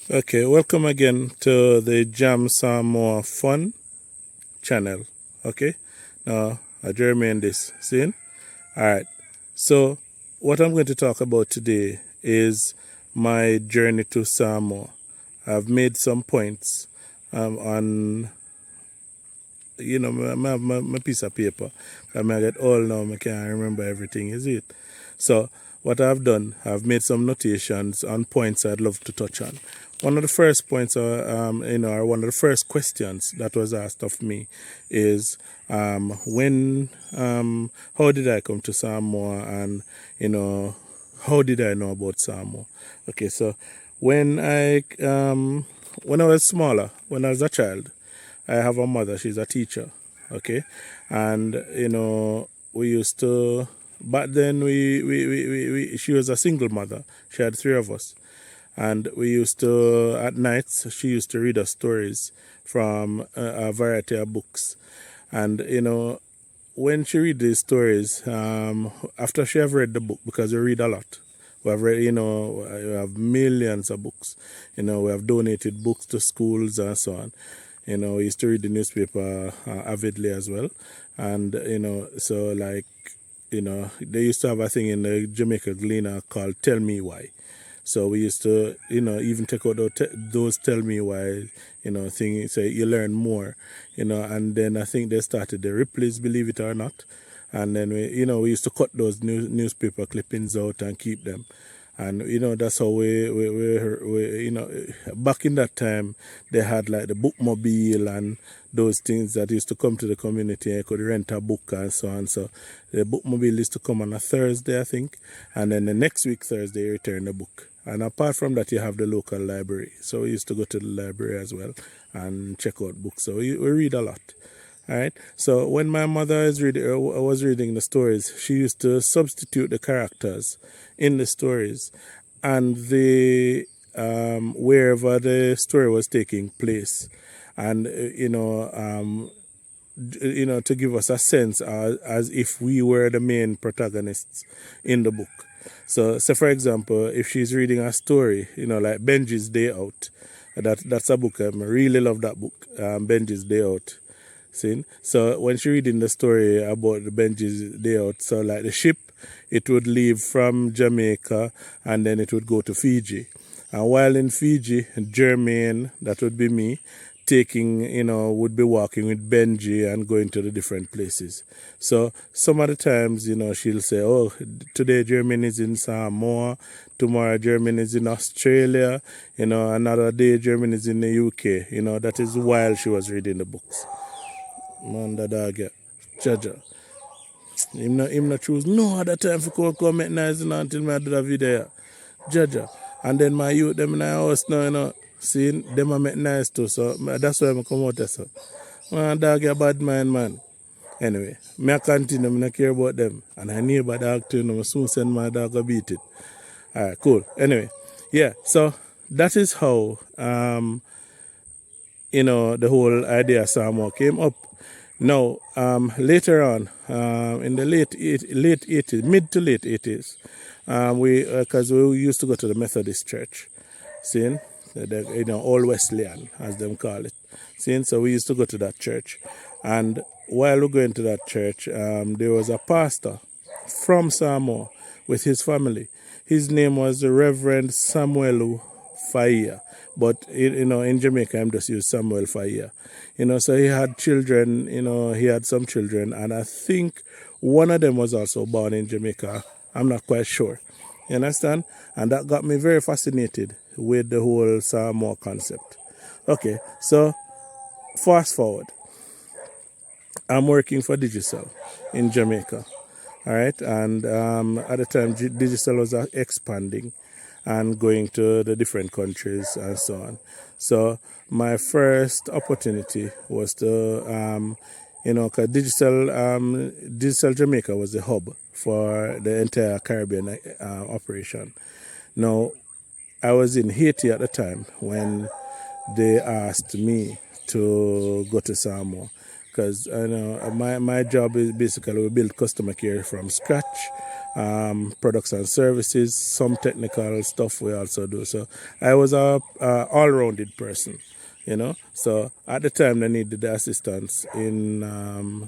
Okay, welcome again to the Jam Samoa Fun channel. Okay, now I Jeremy this. See? Alright, so what I'm going to talk about today is my journey to Samoa. I've made some points on, my piece of paper. I get all now, I can't remember everything, is it? So, what I've done, I've made some notations on points I'd love to touch on. One of the first points, or one of the first questions that was asked of me is, how did I come to Samoa, and how did I know about Samoa? Okay, so when when I was smaller, when I was a child, I have a mother. She's a teacher. Okay, and we used to. Back then, she was a single mother. She had three of us, and we used to at nights. She used to read us stories from a variety of books, and when she read these stories, after she have read the book, because we read a lot. We have read, we have millions of books. We have donated books to schools and so on. We used to read the newspaper avidly as well. And, so like, they used to have a thing in the Jamaica Gleaner called Tell Me Why. So we used to, even take out those Tell Me Why, things, so you learn more, and then I think they started the Ripley's, believe it or not. And then we used to cut those newspaper clippings out and keep them. And, that's how we back in that time, they had like the bookmobile and those things that used to come to the community. You could rent a book and so on. So the bookmobile used to come on a Thursday, I think. And then the next week, Thursday, you return the book. And apart from that, you have the local library. So we used to go to the library as well and check out books. So we read a lot. All right. So when my mother was reading the stories, she used to substitute the characters in the stories and the wherever the story was taking place, and to give us a sense as if we were the main protagonists in the book. So, say for example, if she's reading a story, like Benji's Day Out, that's a book I really love that book, Benji's Day Out. See? So when she reading the story about the Benji's Day Out, so like the ship, it would leave from Jamaica and then it would go to Fiji. And while in Fiji, Jermaine, that would be me, would be walking with Benji and going to the different places. So some of the times, she'll say, oh, today Jermaine is in Samoa, tomorrow Jermaine is in Australia, another day Jermaine is in the UK. That is while she was reading the books. Man, the dog, yeah. Jaja. Him not choose no other time for come make nice until me do the video. Jaja. And then my youth, them in the house now, seeing them I make nice too. So that's why I come out there. So. Man, dog, a bad man. Anyway, me I continue, me not care about them. And I neighbor dog too, I soon send my dog to beat it. Alright, cool. Anyway, yeah, so that is how, the whole idea of Samoa came up. Now, later on, in the late 80s, mid to late 80s, because we used to go to the Methodist church, seeing, Old Wesleyan, as them call it, seeing, so we used to go to that church, and while we going to that church, there was a pastor from Samoa with his family. His name was the Reverend Samuel Faia, but in Jamaica I'm just use Samuel Faia. So he had children, he had some children, and I think one of them was also born in Jamaica. I'm not quite sure. You understand? And that got me very fascinated with the whole Samoa concept. Okay, so fast forward. I'm working for Digicel in Jamaica. All right, and at the time Digicel was expanding and going to the different countries and so on. So my first opportunity was to, because Digicel Jamaica was the hub for the entire Caribbean operation. Now, I was in Haiti at the time when they asked me to go to Samoa, because my job is basically we build customer care from scratch, products and services, some technical stuff we also do. So I was a all-rounded person, So at the time they needed the assistance in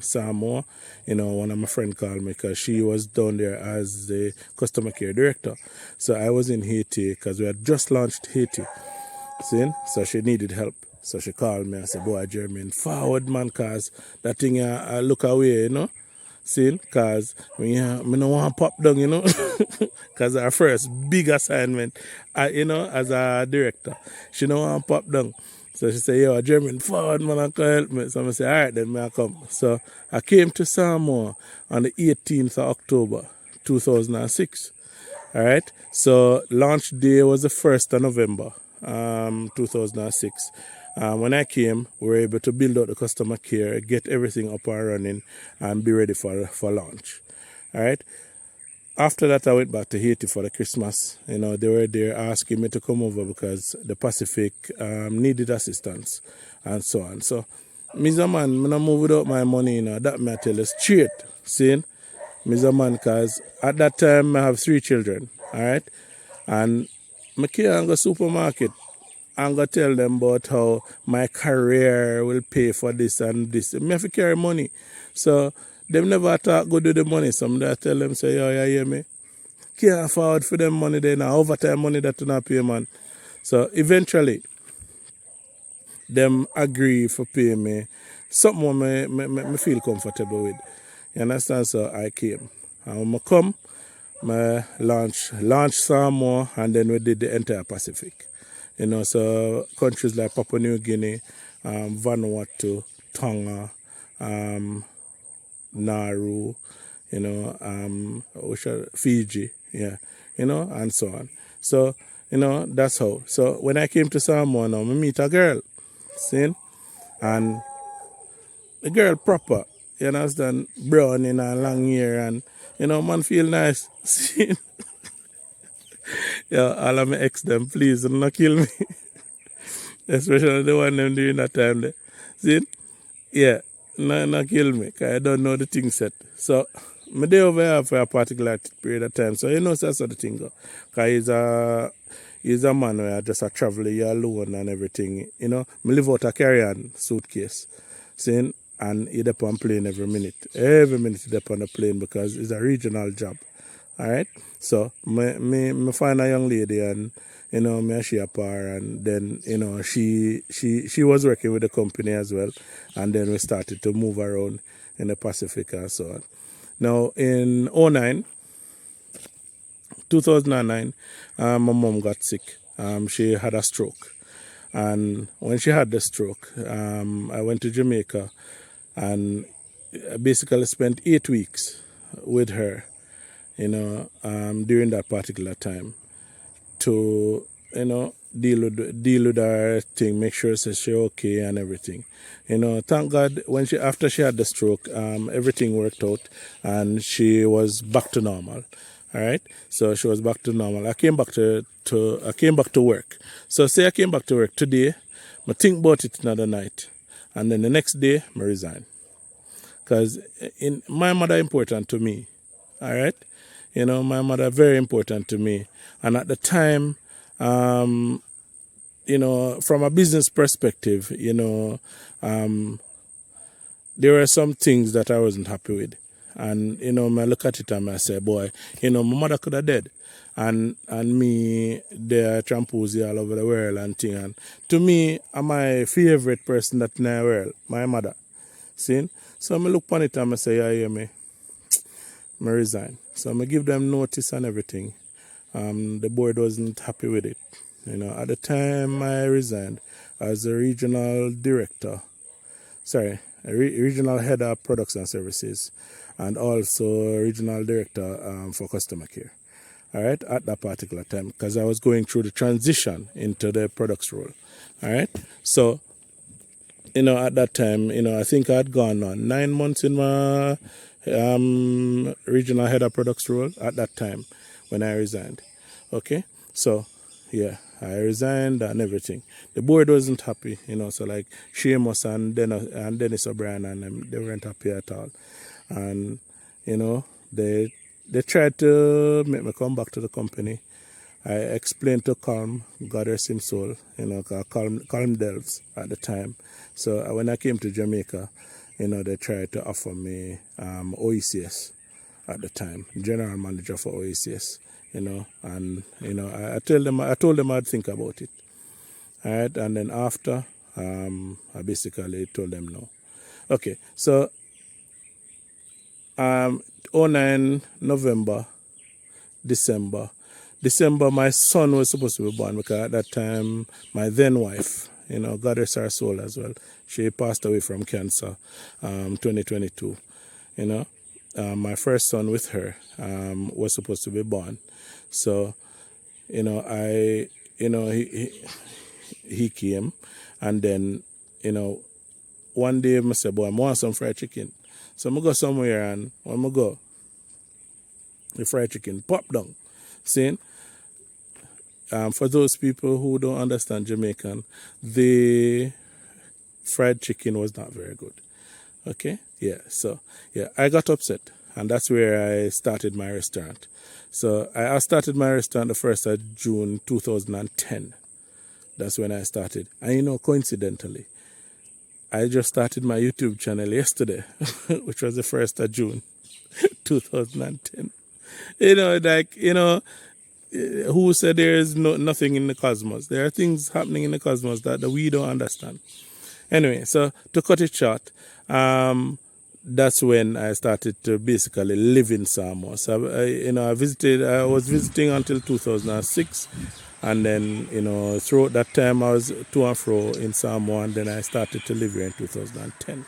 Samoa. One of my friend called me because she was down there as the customer care director. So I was in Haiti because we had just launched Haiti. See? So she needed help. So she called me and said, boy, Jermaine, forward, man, because that thing I look away, See? Because me no want to pop down, Because our first big assignment, as a director, she no want to pop down. So she said, yo, Jermaine, forward, man, I can help me. So I said, all right, then I come. So I came to Samoa on the 18th of October, 2006. All right. So launch day was the 1st of November, 2006. When I came, we were able to build out the customer care, get everything up and running, and be ready for launch. All right. After that, I went back to Haiti for the Christmas. They were there asking me to come over because the Pacific needed assistance and so on. So, me a man, I don't move without my money, That me I tell you straight. See? Me a man, because at that time, I have 3 children. All right? And I can't go supermarket and go tell them about how my career will pay for this and this. I have to carry money. So, them never talk good with the money. Some I tell them, say, yo, you hear me? Can't afford for them money there now. Overtime money that you not pay, man. So, eventually, them agree for pay me something me feel comfortable with. You understand? So, I came. And when I come, I launch Samoa, and then we did the entire Pacific. So countries like Papua New Guinea, Vanuatu, Tonga, Nauru, Fiji, and so on. So, that's how. So when I came to Samoa now, I meet a girl, see? And the girl proper, you understand, brown in a long hair, and, man feel nice. See? Yeah, all of my ex them, please do not kill me. Especially the one them during that time. There. See? Yeah, not kill me, because I don't know the thing set. So, I day over here for a particular period of time. So, that's how the thing go. Because he's a man where just a traveler, you're alone and everything. I live out a carry-on suitcase. See? And he dep on plane every minute. Every minute he dep on the plane because it's a regional job. All right. So me find a young lady and me and she apart and then she was working with the company as well, and then we started to move around in the Pacific and so on. Now in 2009, my mom got sick. She had a stroke, and when she had the stroke, I went to Jamaica and basically spent 8 weeks with her. During that particular time to, deal with her thing, make sure she's okay and everything. Thank God after she had the stroke, everything worked out and she was back to normal. All right. So she was back to normal. I came back to work. So say I came back to work today, I think about it another night. And then the next day, I resign. Because my mother important to me. All right. My mother very important to me. And at the time, from a business perspective, there were some things that I wasn't happy with. And, I look at it and I say, boy, my mother could have dead. And me, they're tramposi all over the world and thing. And to me, my favorite person that in the world, my mother. See? So I look upon it and I say, yeah, hear me. I resign. So I give them notice and everything. The board wasn't happy with it. At the time I resigned as a regional director, regional head of products and services, and also regional director for customer care. All right, at that particular time, because I was going through the transition into the products role. All right, so at that time, I think I had gone on 9 months in my regional head of products role at that time when I resigned. Okay, so yeah, I resigned and everything. The board wasn't happy, so like Seamus and Dennis O'Brien and them, they weren't happy at all. And, they they tried to make me come back to the company. I explained to Calm, God rest him soul, Calm Delves at the time. So when I came to Jamaica, they tried to offer me OECS at the time, general manager for OECS, and I told them I'd think about it. All right, and then after, I basically told them no. Okay, so 09 November, December, my son was supposed to be born, because at that time, my then wife, God rest her soul as well, she passed away from cancer, 2022. My first son with her was supposed to be born. So, he came, and then, one day I said, boy, I want some fried chicken. So I go somewhere, and when I go, the fried chicken pop down. See? For those people who don't understand Jamaican, the fried chicken was not very good. Okay? Yeah, so, I got upset, and that's where I started my restaurant. So I started my restaurant the 1st of June 2010. That's when I started. And coincidentally, I just started my YouTube channel yesterday, which was the 1st of June 2010. Who said there is nothing in the cosmos? There are things happening in the cosmos that we don't understand. Anyway, so to cut it short, that's when I started to basically live in Samoa. So, I was visiting until 2006. And then, throughout that time, I was to and fro in Samoa, and then I started to live here in 2010.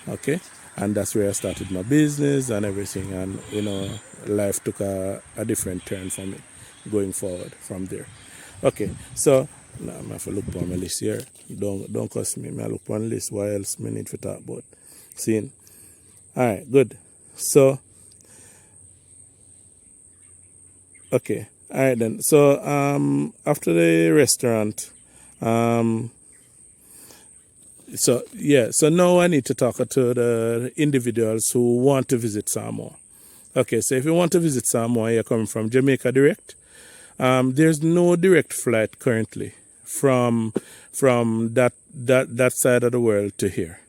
Okay? And that's where I started my business and everything. And, life took a different turn for me going forward from there. Okay, so now I have to look on my list here. Don't cost me. I look on the list. What else I need to talk about? Seeing. All right, good. So, okay. All right then. So after the restaurant, so now I need to talk to the individuals who want to visit Samoa. Okay, so if you want to visit Samoa, you're coming from Jamaica direct. There's no direct flight currently from that side of the world to here.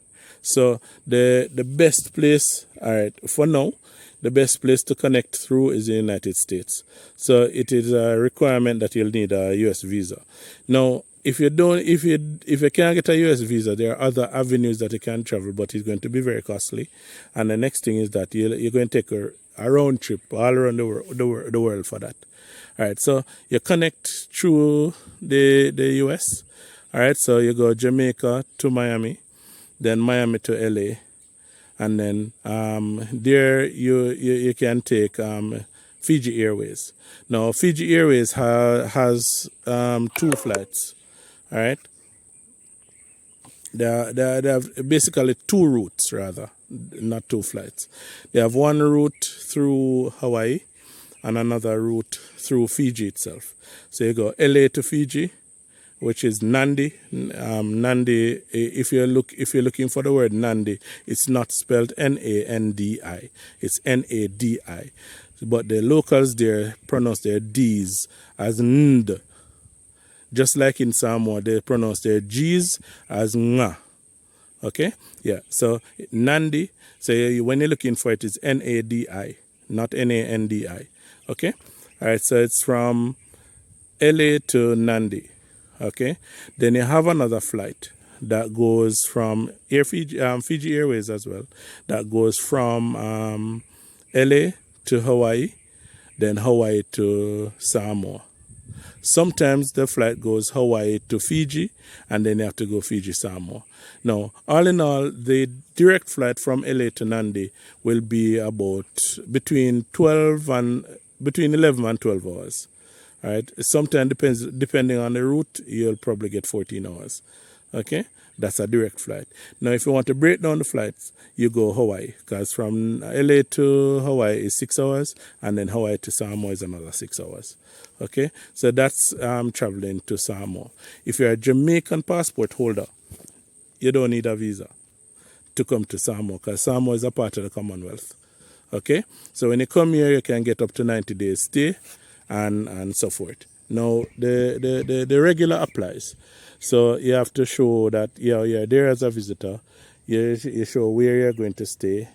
So the best place, all right, for now, the best place to connect through is the United States. So it is a requirement that you'll need a U.S. visa. Now, if you can't get a U.S. visa, there are other avenues that you can travel, but it's going to be very costly. And the next thing is that you're going to take a round trip all around the world for that. All right, so you connect through the U.S. All right, so you go Jamaica to Miami, then Miami to L.A., and then there you can take Fiji Airways. Now, Fiji Airways has 2 flights. All right, they have basically 2 routes, rather, not 2 flights. They have one route through Hawaii and another route through Fiji itself. So you go LA to Fiji, which is Nandi. Nandi, if you're looking for the word Nandi, it's not spelled Nandi. It's Nadi. But the locals there pronounce their D's as Nd. Just like in Samoa, they pronounce their G's as Nga. Okay? Yeah. So Nandi, so when you're looking for it, it's Nadi, not Nandi. Okay? All right, so it's from LA to Nandi. Okay? Then you have another flight that goes from Fiji Airways as well, that goes from LA to Hawaii, then Hawaii to Samoa. Sometimes the flight goes Hawaii to Fiji, and then you have to go Fiji, Samoa. Now, all in all, the direct flight from LA to Nandi will be about between 11 and 12 hours. All right. Sometimes depending on the route, you'll probably get 14 hours. Okay, that's a direct flight. Now, if you want to break down the flights, you go Hawaii, because from LA to Hawaii is 6 hours, and then Hawaii to Samoa is another 6 hours. Okay, so that's traveling to Samoa. If you're a Jamaican passport holder, you don't need a visa to come to Samoa, because Samoa is a part of the Commonwealth. Okay, so when you come here, you can get up to 90 days stay and so forth. Now, the regular applies. So you have to show that you're there as a visitor. You show where you're going to stay,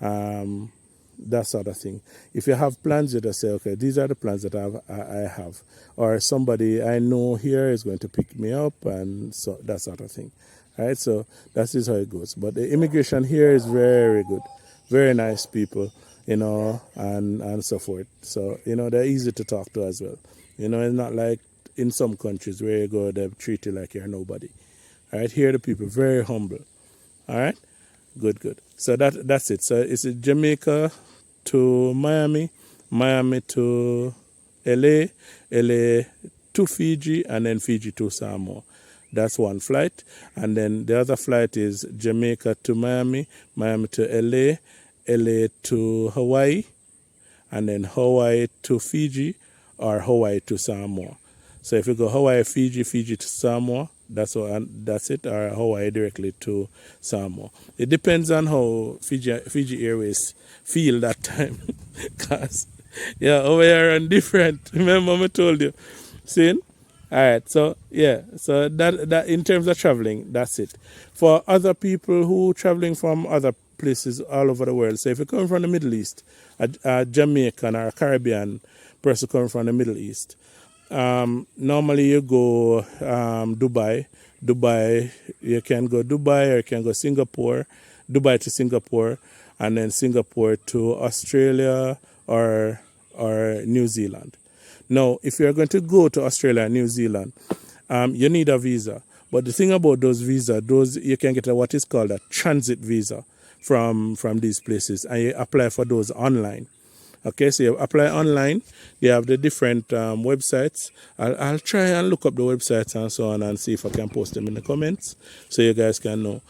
that sort of thing. If you have plans, you just say, okay, these are the plans that I have. Or somebody I know here is going to pick me up, and so that sort of thing. All right, so that is how it goes. But the immigration here is very good, very nice people, and so forth. So, they're easy to talk to as well. It's not like in some countries where you go, they treat you like you're nobody. All right, here the people very humble. All right, good. So that's it. So it's Jamaica to Miami, Miami to LA, LA to Fiji, and then Fiji to Samoa. That's one flight. And then the other flight is Jamaica to Miami, Miami to LA, LA to Hawaii, and then Hawaii to Fiji, or Hawaii to Samoa. So if you go Hawaii, Fiji, Fiji to Samoa, that's it, or Hawaii directly to Samoa. It depends on how Fiji Airways feel that time. Because, over here and different. Remember I told you. See? All right, so so that in terms of traveling, that's it. For other people who traveling from other places all over the world, so if you come from the Middle East, a Jamaican or a Caribbean person coming from the Middle East, normally you go Dubai. You can go Dubai, or you can go Singapore, Dubai to Singapore, and then Singapore to Australia or New Zealand. Now, if you're going to go to Australia and New Zealand, you need a visa. But the thing about those visas, you can get what is called a transit visa from these places, and you apply for those online. Okay, so you apply online. They have the different websites. I'll try and look up the websites and so on and see if I can post them in the comments so you guys can know.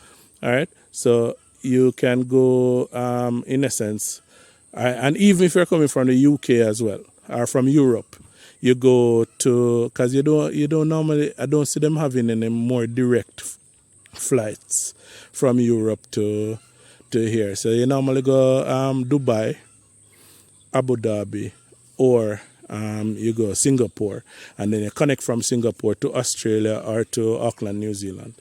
All right, so you can go in essence, and even if you're coming from the UK as well or from Europe, you go to, because you don't normally, I don't see them having any more direct flights from Europe to here. So you normally go Dubai, Abu Dhabi, or you go Singapore, and then you connect from Singapore to Australia or to Auckland, New Zealand.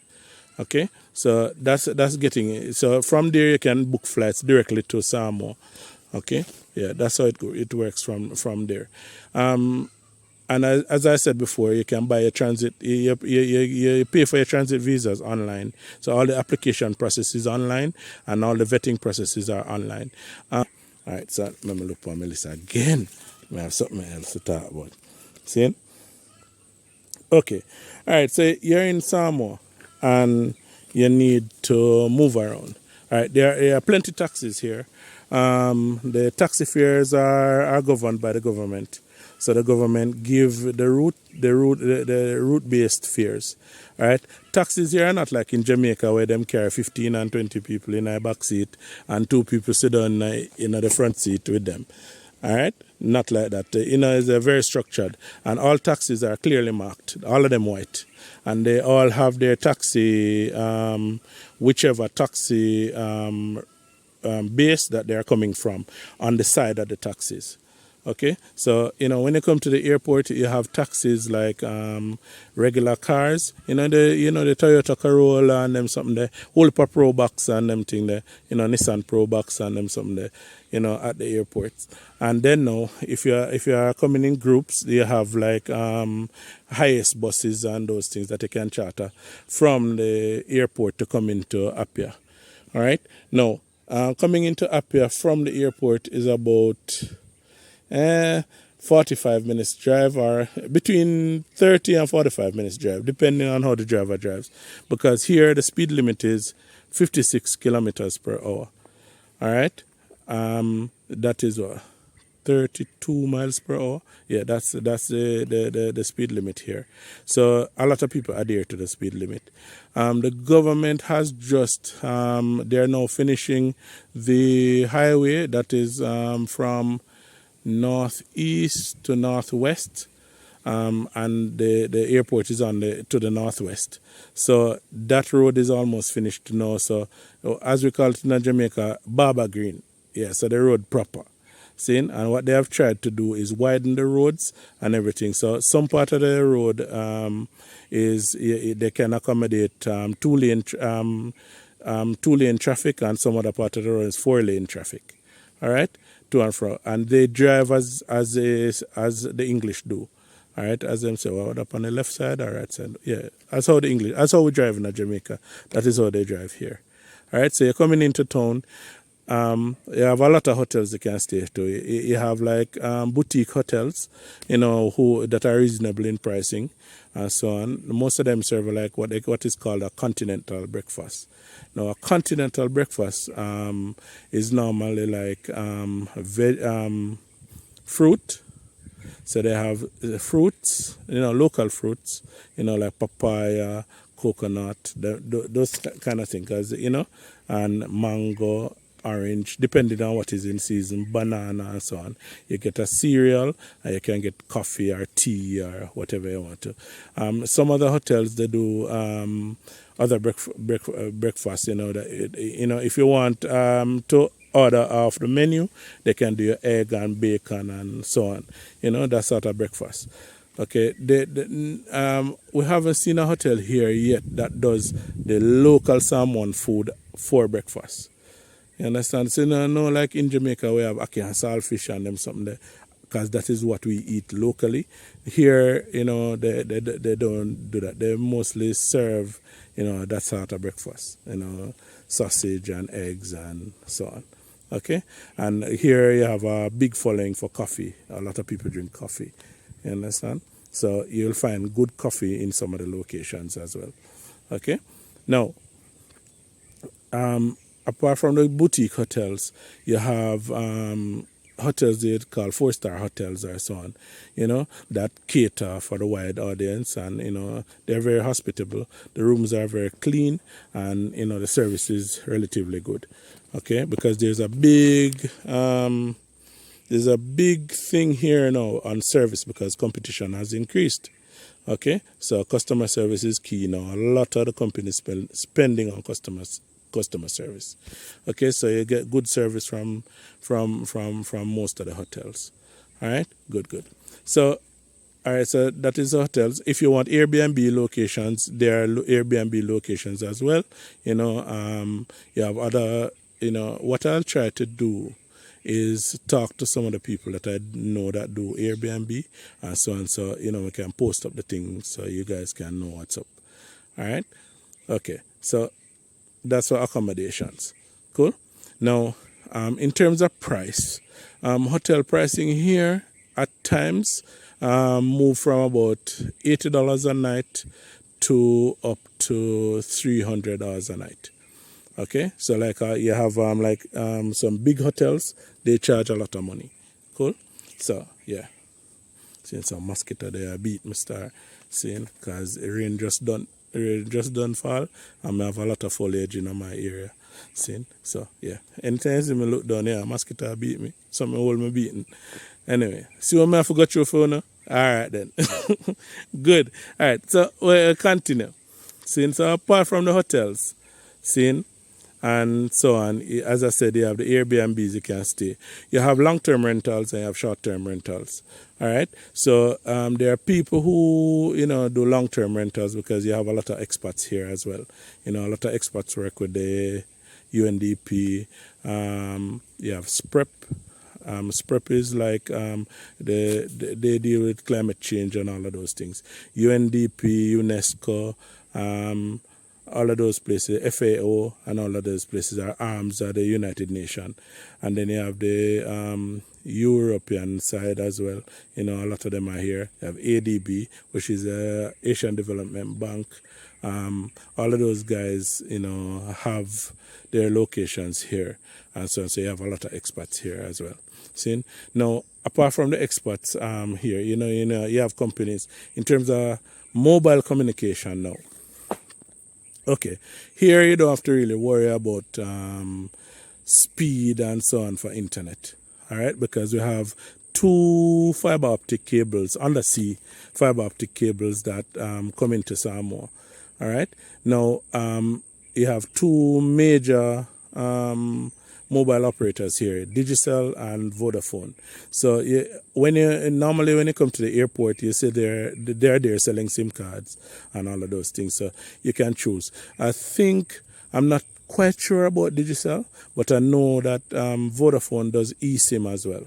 Okay, so that's getting it. So from there you can book flights directly to Samoa. Okay, that's how it works from there. And as I said before, you can buy a transit. You pay for your transit visas online. So all the application process is online, and all the vetting processes are online. All right, so let me look for Melissa again. I have something else to talk about. See? Okay. All right, so you're in Samoa, and you need to move around. All right, there are plenty of taxis here. The taxi fares are governed by the government. So the government give the route-based fares. All right, taxis here are not like in Jamaica where them carry 15 and 20 people in a back seat and 2 people sit on in the front seat with them. All right, not like that. It's very structured, and all taxis are clearly marked. All of them white, and they all have their taxi, whichever taxi base that they are coming from, on the side of the taxis. Okay, so when you come to the airport, you have taxis like regular cars. The Toyota Corolla and them something there, Wolpa Pro Box and them thing there. Nissan Pro Box and them something there. At the airport. And then now, if you are coming in groups, you have like highest buses and those things that you can charter from the airport to come into Apia. All right. Now, coming into Apia from the airport is about 45 minutes drive, or between 30 and 45 minutes drive, depending on how the driver drives. Because here the speed limit is 56 kilometers per hour. All right. That is 32 miles per hour. Yeah, that's the speed limit here. So a lot of people adhere to the speed limit. The government has just they're now finishing the highway that is from northeast to northwest, and the airport is to the northwest. So that road is almost finished now. So as we call it in Jamaica, Baba Green. Yeah, so the road proper. See, and what they have tried to do is widen the roads and everything. So some part of the road is they can accommodate two lane traffic, and some other part of the road is 4 lane traffic. All right, to and fro, and they drive as the English do. All right, as them say, well, up on the left side or right side. Yeah, that's how we drive in Jamaica. That is how they drive here. All right, so you're coming into town. You have a lot of hotels you can stay to. You have like boutique hotels, who that are reasonable in pricing and so on. Most of them serve like what is called a continental breakfast. Now, a continental breakfast is normally like fruit. So they have fruits, local fruits, like papaya, coconut, those kind of things, and mango, orange, depending on what is in season, banana and so on. You get a cereal, and you can get coffee or tea or whatever you want to. Some other hotels, they do other breakfast, if you want to order off the menu, they can do your egg and bacon and so on, that sort of breakfast. Okay, we haven't seen a hotel here yet that does the local salmon food for breakfast. You understand? So, no, like in Jamaica, we have ackee and saltfish and them something there, because that is what we eat locally. Here, they don't do that. They mostly serve, that sort of breakfast, sausage and eggs and so on. Okay? And here you have a big following for coffee. A lot of people drink coffee. You understand? So you'll find good coffee in some of the locations as well. Okay? Now, apart from the boutique hotels, you have hotels they call 4-star hotels or so on, that cater for the wide audience, and, they're very hospitable. The rooms are very clean, and, the service is relatively good. Okay, because there's a big thing here now on service, because competition has increased. Okay, so customer service is key now. A lot of the companies spending on customer service. Okay, so you get good service from most of the hotels. All right, good. So, all right, so that is the hotels. If you want Airbnb locations, there are Airbnb locations as well. You have other. What I'll try to do is talk to some of the people that I know that do Airbnb and so on. So, we can post up the things so you guys can know what's up. All right? Okay. So, that's for accommodations. Cool? Now, in terms of price, hotel pricing here at times move from about $80 a night to up to $300 a night. Okay, so like you have some big hotels, they charge a lot of money. Cool. So yeah, seeing some mosquito there beat me star, seeing because rain just done fall, and I have a lot of foliage in my area. Seeing, so yeah, anytime you see me look down here, mosquito beat me, something hold me beating. Anyway, see what I forgot your phone now? All right then, good. All right, so we'll continue. Seeing, so apart from the hotels, seeing. And so on. As I said, you have the Airbnbs you can stay. You have long-term rentals and you have short-term rentals. All right. So there are people who do long-term rentals because you have a lot of expats here as well. A lot of expats work with the UNDP. You have SPREP. SPREP is like they deal with climate change and all of those things. UNDP, UNESCO. All of those places, FAO and all of those places are arms of the United Nations. And then you have the European side as well. A lot of them are here. You have ADB, which is the Asian Development Bank. All of those guys, have their locations here. And so you have a lot of expats here as well. See? Now, apart from the expats here, you have companies in terms of mobile communication now. Okay, here you don't have to really worry about speed and so on for internet, all right, because we have 2 fiber optic cables, undersea fiber optic cables that come into Samoa, all right. Now, you have 2 major mobile operators here, Digicel and Vodafone. So when you come to the airport, you see they're there selling SIM cards and all of those things. So you can choose. I'm not quite sure about Digicel, but I know that Vodafone does eSIM as well.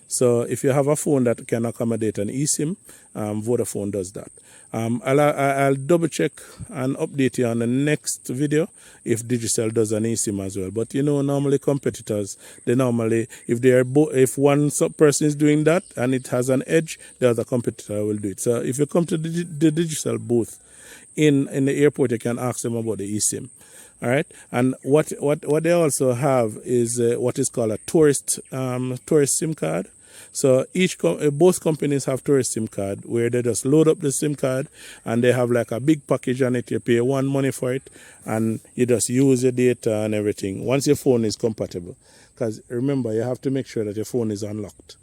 So if you have a phone that can accommodate an eSIM, Vodafone does that. I'll double check and update you on the next video if Digicel does an eSIM as well. But normally competitors, if one person is doing that and it has an edge, the other competitor will do it. So if you come to the Digicel booth in the airport, you can ask them about the eSIM. All right, and what they also have is what is called a tourist SIM card. So both companies have tourist SIM card where they just load up the SIM card and they have like a big package on it. You pay one money for it and you just use your data and everything once your phone is compatible. Because remember, you have to make sure that your phone is unlocked.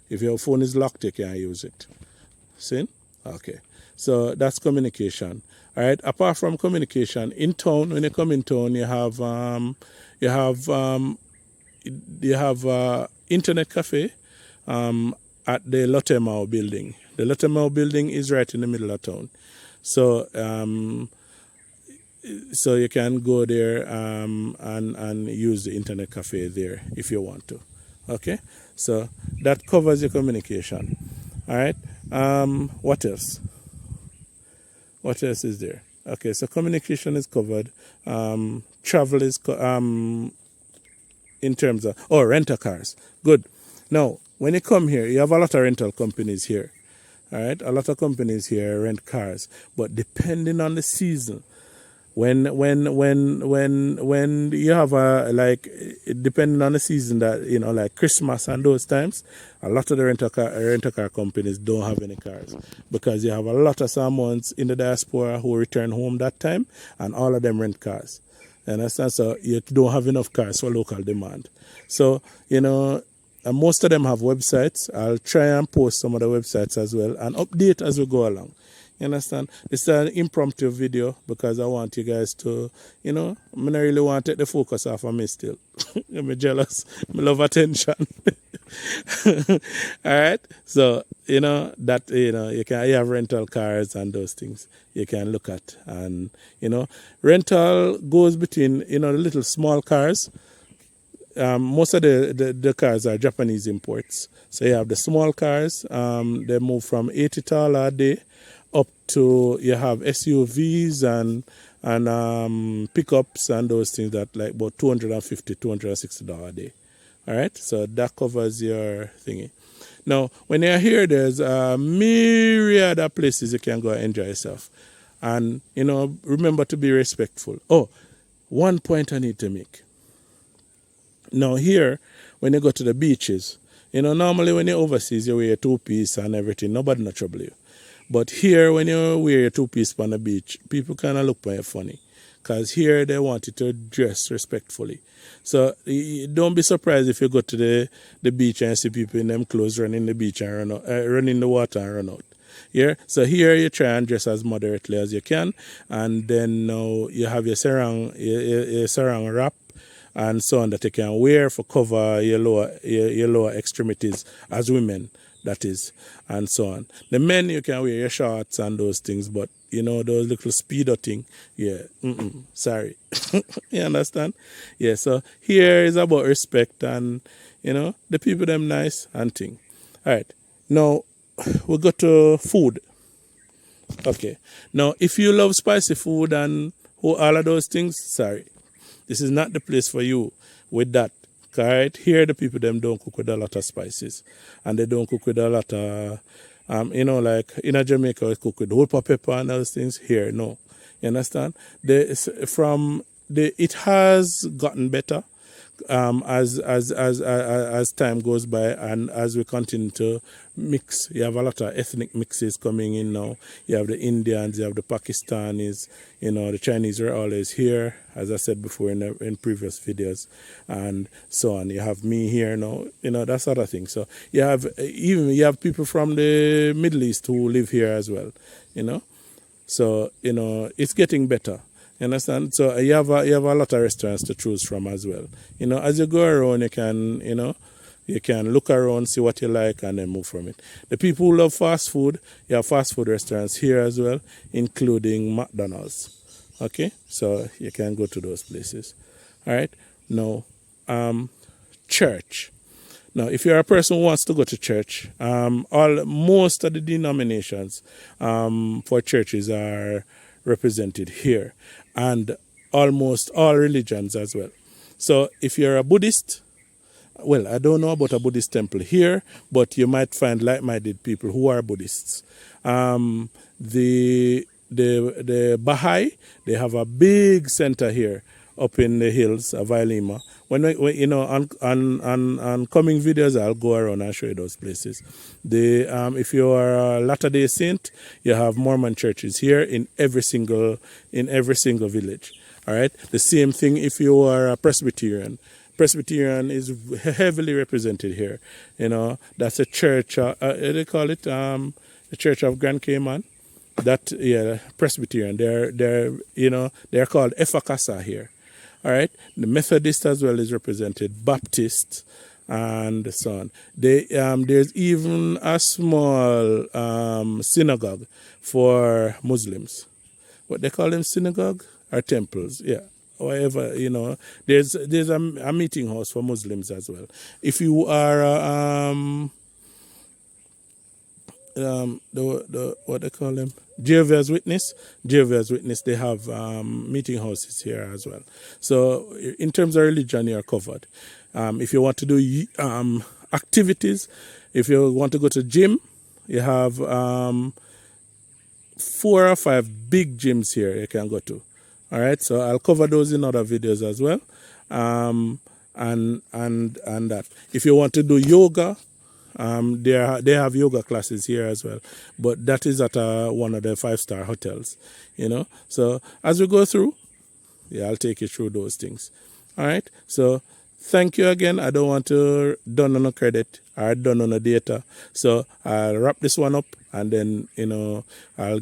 If your phone is locked, you can't use it. See? Okay. So that's communication. All right. Apart from communication, in town, when you come in town, you have internet cafe at the Lotte building. The Lotte building is right in the middle of town. So so you can go there and use the internet cafe there if you want to. Okay. So that covers your communication. All right. What else? What else is there? Okay, so communication is covered. Travel is in terms of rental cars. Good. Now, when you come here, you have a lot of rental companies here. All right, a lot of companies here rent cars, but depending on the season, when you have depending on the season that like Christmas and those times, a lot of the rental car companies don't have any cars because you have a lot of Samoans in the diaspora who return home that time, and all of them rent cars. You understand? So you don't have enough cars for local demand. So and most of them have websites. I'll try and post some of the websites as well and update as we go along. You understand? This is an impromptu video because I want you guys to, I don't really want to take the focus off of me still. I'm jealous. I love attention. All right? So, you have rental cars and those things you can look at. And, rental goes between, the little small cars. Most of the cars are Japanese imports. So you have the small cars. They move from $80 a day up to, you have SUVs and pickups and those things that like about $250, $260 a day. All right, so that covers your thingy. Now, when you're here, there's a myriad of places you can go and enjoy yourself. And, remember to be respectful. Oh, one point I need to make. Now, here, when you go to the beaches, normally when you're overseas, you wear a two-piece and everything. Nobody no trouble you. But here, when you wear a two-piece on the beach, people kind of look at you funny. Because here, they want you to dress respectfully. So, don't be surprised if you go to the beach and see people in them clothes running the beach and run in the water and run out. Yeah? So, here, you try and dress as moderately as you can. And then now you have your sarong wrap and so on that you can wear for cover your lower extremities as women, that is, and so on. The men, you can wear your shorts and those things, but those little speedo thing, yeah, sorry. You understand? Yeah, so here is about respect and, the people them nice and thing. All right, now we go to food. Okay, now if you love spicy food and all of those things, sorry. This is not the place for you with that. Right? Here the people them don't cook with a lot of spices. And they don't cook with a lot of, like in Jamaica we cook with whole pepper and those things. Here, no. You understand? It has gotten better as time goes by and as we continue to mix. You have a lot of ethnic mixes coming in now. You have the Indians, you have the Pakistanis, the Chinese are always here, as I said before in previous videos, and so on. You have me here now, that sort of thing. So you have people from the Middle East who live here as well, So, it's getting better. You understand? So you have a lot of restaurants to choose from as well. You know, as you go around, you can, you know, you can look around, see what you like, and then move from it. The people who love fast food, you have fast food restaurants here as well, including McDonald's. Okay, so you can go to those places. All right. Now, church. Now, if you're a person who wants to go to church, most of the denominations for churches are represented here, and almost all religions as well. So, if you're a Buddhist, well, I don't know about a Buddhist temple here, but you might find like-minded people who are Buddhists. The Baha'i, they have a big center here up in the hills of Ilima. When you know, on coming videos, I'll go around and show you those places. If you are a Latter-day Saint, you have Mormon churches here in every single village. All right. The same thing if you are a Presbyterian. Presbyterian is heavily represented here. You know, that's a church. They call it the Church of Grand Cayman. That Presbyterian. They're called Efakasa here. All right. The Methodist as well is represented. Baptist and so on. There's even a small synagogue for Muslims. What they call them, synagogue or temples? Yeah. Whatever, you know, there's a meeting house for Muslims as well. If you are what they call them, Jehovah's Witness, they have meeting houses here as well. So in terms of religion, you are covered. If you want to do activities, if you want to go to gym, you have 4 or 5 big gyms here you can go to. All right, so I'll cover those in other videos as well, and that. If you want to do yoga, they have yoga classes here as well, but that is at one of the 5-star hotels. You know, so as we go through, I'll take you through those things. All right, so thank you again. I don't want to done on a credit or done on a data, so I'll wrap this one up, and then I'll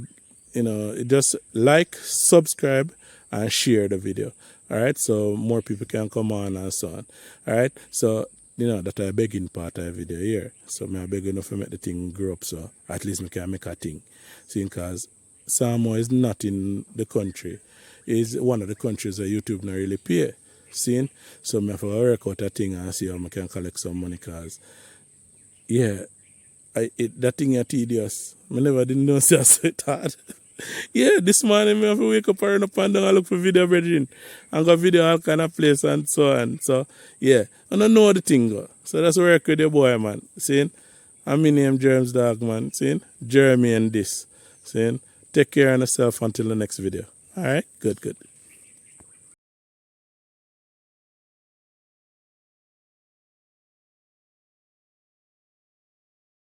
just like, subscribe, and share the video. All right, so more people can come on and so on. All right, so that I begging part of the video here. So I beg enough to make the thing grow up, so at least I can make a thing. See, because Samoa is not in the country. It's one of the countries that YouTube not really pay. See, so I have to work out a thing and see how I can collect some money, because that thing is tedious. I never didn't know so it's hard. This morning I have to wake up and run up and down and look for video, brethren. And got video all kind of place and so on. So, I don't know the thing go. So that's where I with your boy, man. See? I'm my name Jerem's dog, man. See? Jeremy and this. See? Take care of yourself until the next video. Alright? Good.